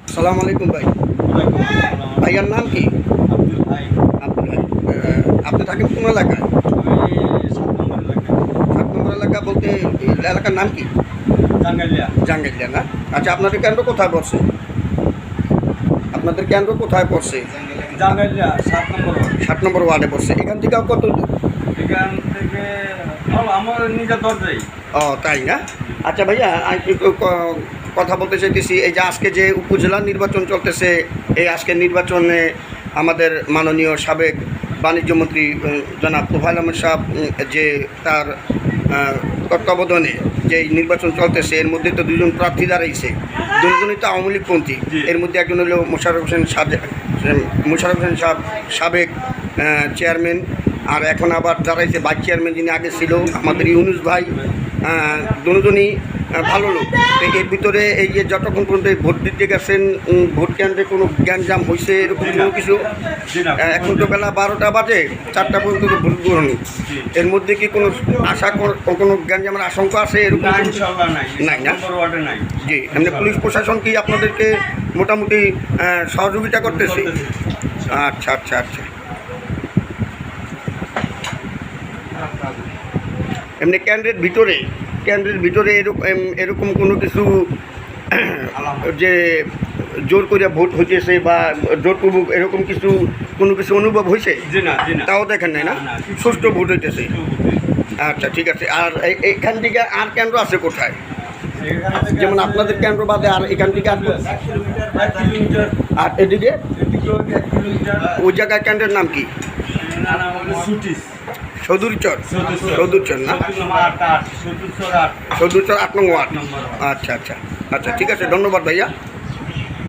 আসসালামু আলাইকুম ভাই। ভাইয়ার নাম কি? আব্দুল ভাই। আব্দুল ভাই। আপনি থাকেন কোন এলাকায়? আমি 7 নম্বর এলাকা বলতে এই এলাকার নাম কি? টাঙ্গাইলিয়া। জাঙ্গাইলিয়া না? আচ্ছা, আপনাদের কেন্দ্র কোথায় পড়ছে? আপনাদের কেন্দ্র কোথায় পড়ছে? টাঙ্গাইলিয়া 7 নম্বর। 7 নম্বর ওয়ার্ডে পড়ছে। এখান থেকে কত দূর? এখান থেকে আমার নিজের দরজাই। ও তাই না? আচ্ছা ভাইয়া, আমি একটু কথা বলতে চাইতেছি, এই যে আজকে যে উপজেলা নির্বাচন চলতেছে, এই আজকের নির্বাচনে আমাদের মাননীয় সাবেক বাণিজ্যমন্ত্রী জনাব তোফায়েল আহমেদ সাহেব যে তার তত্ত্বাবধানে যে নির্বাচন চলতেছে, এর মধ্যে তো দুজন প্রার্থী দাঁড়াইছে, দুজনই তো আওয়ামী লীগপন্থী। এর মধ্যে একজন হলো মোশাররফ হোসেন সাহেব, সাবেক চেয়ারম্যান, আর এখন আবার দাঁড়াইছে ভাইস চেয়ারম্যান যিনি আগে ছিল আমাদের ইউনুস ভাই। দুজনই ভালো লোক। তো এর ভিতরে এই যে যতক্ষণ পর্যন্ত ভোট দিতে গেছেন, ভোট কেন্দ্রে কোনো জ্ঞানজাম হয়েছে এরকম কোনো কিছু? এখন তো বেলা 12টা বাজে, 4টা পর্যন্ত তো ভোট গ্রহণ। এর মধ্যে কি কোনো কোনো জ্ঞানজামের আশঙ্কা আছে এরকম? নাই না? জি, এমনি পুলিশ প্রশাসন কি আপনাদেরকে মোটামুটি সহযোগিতা করতেছে? আচ্ছা আচ্ছা আচ্ছা। এমনি কেন্দ্রের ভিতরে এরকম কোনো কিছু যে জোর করে ভোট হইতেছে বা জোরপূর্বক এরকম কোনো কিছু অনুভব হয়েছে? তাও দেখেন নাই না? সুষ্ঠু ভোট হইতেছে। আচ্ছা ঠিক আছে। আর এইখান থেকে আর কেন্দ্র আছে কোথায়? যেমন আপনাদের কেন্দ্র বাদে আর এখান থেকে আর এদিকে ওই জায়গায় কেন্দ্রের নাম কি? সদুরচর না? সদুরচর 8 নং ওয়ার্ড। আচ্ছা আচ্ছা আচ্ছা, ঠিক আছে, ধন্যবাদ ভাইয়া।